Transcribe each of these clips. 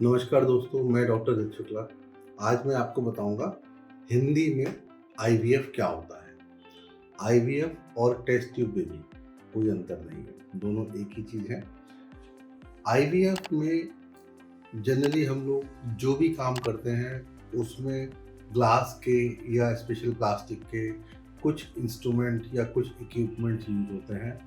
नमस्कार दोस्तों, मैं डॉक्टर जित शुक्ला। आज मैं आपको बताऊंगा हिंदी में आईवीएफ क्या होता है। आईवीएफ और टेस्ट ट्यूब बेबी कोई अंतर नहीं है, दोनों एक ही चीज़ है। आईवीएफ में जनरली हम लोग जो भी काम करते हैं उसमें ग्लास के या स्पेशल प्लास्टिक के कुछ इंस्ट्रूमेंट या कुछ इक्विपमेंट यूज होते हैं,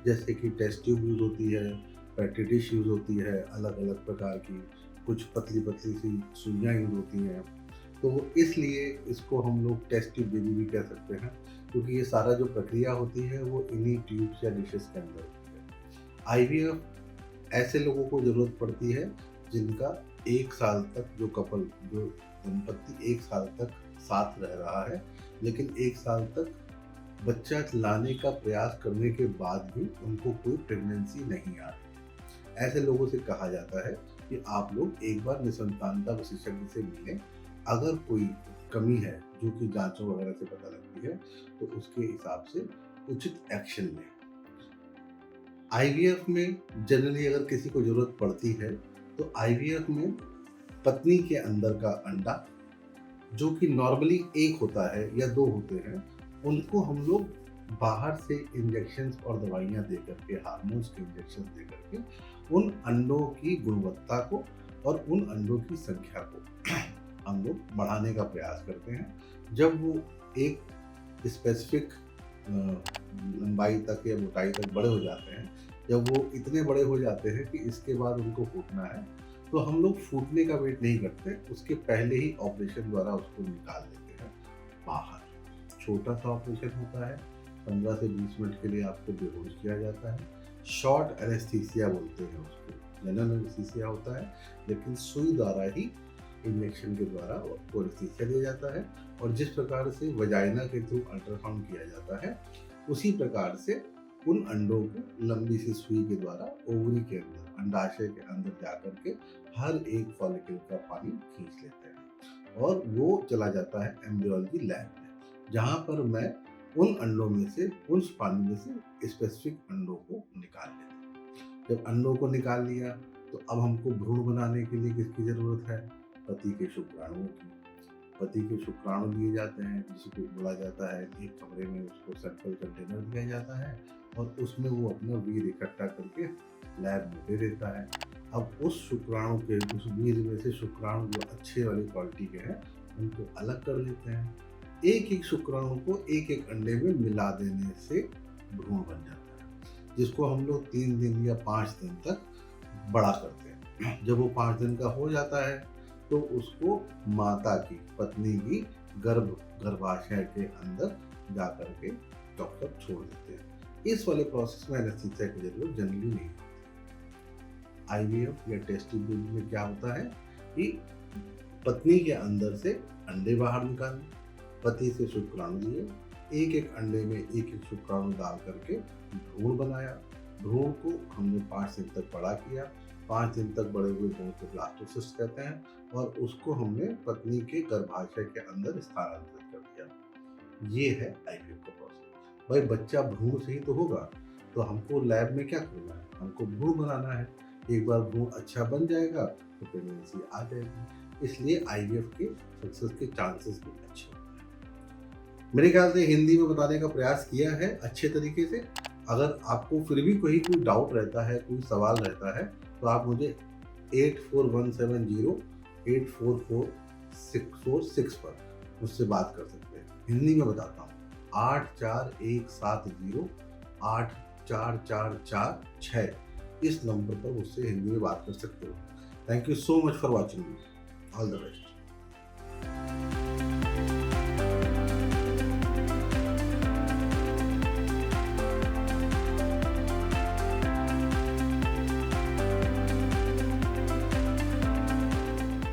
जैसे कि टेस्ट ट्यूब यूज होती है, पेट्री डिश यूज होती है, अलग अलग प्रकार की कुछ पतली पतली सी सुइयाँ यूज होती हैं। तो इसलिए इसको हम लोग टेस्ट ट्यूब बेबी भी कह सकते हैं, क्योंकि ये सारा जो प्रक्रिया होती है वो इन्हीं ट्यूब्स या डिशेस के अंदर होती है। आईवीएफ ऐसे लोगों को ज़रूरत पड़ती है जिनका 1 साल तक जो दंपत्ति 1 साल तक साथ रह रहा है, लेकिन 1 साल तक बच्चा लाने का प्रयास करने के बाद भी उनको कोई प्रेगनेंसी नहीं आ रही। ऐसे लोगों से कहा जाता है कि आप लोग एक बार निसंतानता विशेषज्ञ से मिलें। अगर कोई कमी है जो कि जांचों वगैरह से पता लगती है तो उसके हिसाब से उचित एक्शन लें। आईवीएफ में जनरली अगर किसी को जरूरत पड़ती है तो आईवीएफ में पत्नी के अंदर का अंडा, जो कि नॉर्मली 1 होता है या 2 होते हैं, उनको हम लोग बाहर से इंजेक्शंस और दवाइयाँ दे करके, हार्मोन्स के इंजेक्शन दे करके उन अंडों की गुणवत्ता को और उन अंडों की संख्या को हम लोग बढ़ाने का प्रयास करते हैं। जब वो एक स्पेसिफिक लंबाई तक या मोटाई तक बड़े हो जाते हैं, जब वो इतने बड़े हो जाते हैं कि इसके बाद उनको फूटना है, तो हम लोग फूटने का वेट नहीं करते, उसके पहले ही ऑपरेशन द्वारा उसको निकाल देते हैं बाहर। छोटा सा ऑपरेशन होता है, 15 से 20 मिनट के लिए आपको बेहोश किया जाता है। शॉर्ट एनेस्थीसिया बोलते हैं उसको, जनरल एनेस्थीसिया होता है, लेकिन सुई द्वारा ही इंजेक्शन के द्वारा आपको एनेस्थीसिया दिया जाता है। और जिस प्रकार से वजाइना के थ्रू अल्ट्रासाउंड किया जाता है, उसी प्रकार से उन अंडों को लंबी सी सुई के द्वारा ओवरी के अंदर, अंडाशय के अंदर जाकर के हर एक फॉलिकल का पानी खींच लेते हैं और वो चला जाता है एम्ब्रियोलॉजी लैब में, जहाँ पर मैं उन अंडों में से, उस पानी में से स्पेसिफिक अंडों को निकाल लेते हैं। जब अंडों को निकाल लिया तो अब हमको भ्रूण बनाने के लिए किसकी ज़रूरत है? पति के शुक्राणुओं की। पति के शुक्राणु लिए जाते हैं, जिसको बोला जाता है, एक कमरे में उसको सर्कल कंटेनर दिया जाता है और उसमें वो अपना वीर्य इकट्ठा करके लैब में दे देता है। अब उस शुक्राणु के, उस वीर्य में से शुक्राणु जो अच्छे वाली क्वालिटी के हैं उनको अलग कर लेते हैं। एक एक शुक्राणु को एक एक अंडे में मिला देने से भ्रूण बन जाता है, जिसको हम लोग 3 दिन या 5 दिन तक बड़ा करते हैं। जब वो 5 दिन का हो जाता है तो उसको माता की, पत्नी की गर्भाशय के अंदर जा करके डॉक्टर छोड़ देते हैं। इस वाले प्रोसेस में एनेस्थीसिया की जरूरत जनरली नहीं होती। आईवीएफ या टेस्ट ट्यूब बेबी में क्या होता है कि पत्नी के अंदर से अंडे बाहर निकाले, पति से शुक्राणु लिए, एक एक अंडे में एक एक शुक्राणु डाल करके भ्रूण बनाया। भ्रूण को हमने 5 दिन तक बड़ा किया। 5 दिन तक बड़े हुए भ्रूण को ब्लास्टोसिस्ट कहते हैं और उसको हमने पत्नी के गर्भाशय के अंदर स्थानांतरित कर दिया। ये है आईवीएफ का प्रोसेस। भाई बच्चा भ्रूण से ही तो होगा, तो हमको लैब में क्या करना है? हमको भ्रूण बनाना है। एक बार भ्रूण अच्छा बन जाएगा तो प्रेगनेंसी आ जाएगी। इसलिए आईवीएफ के सक्सेस के चांसेस भी अच्छे होते हैं। मेरे ख्याल से हिंदी में बताने का प्रयास किया है अच्छे तरीके से। अगर आपको फिर भी कोई डाउट रहता है, कोई सवाल रहता है, तो आप मुझे 8417084464 पर मुझसे बात कर सकते हैं। हिंदी में बताता हूँ, 8417084446, इस नंबर पर मुझसे हिंदी में बात कर सकते हो। Thank you so much for watching me. All the best.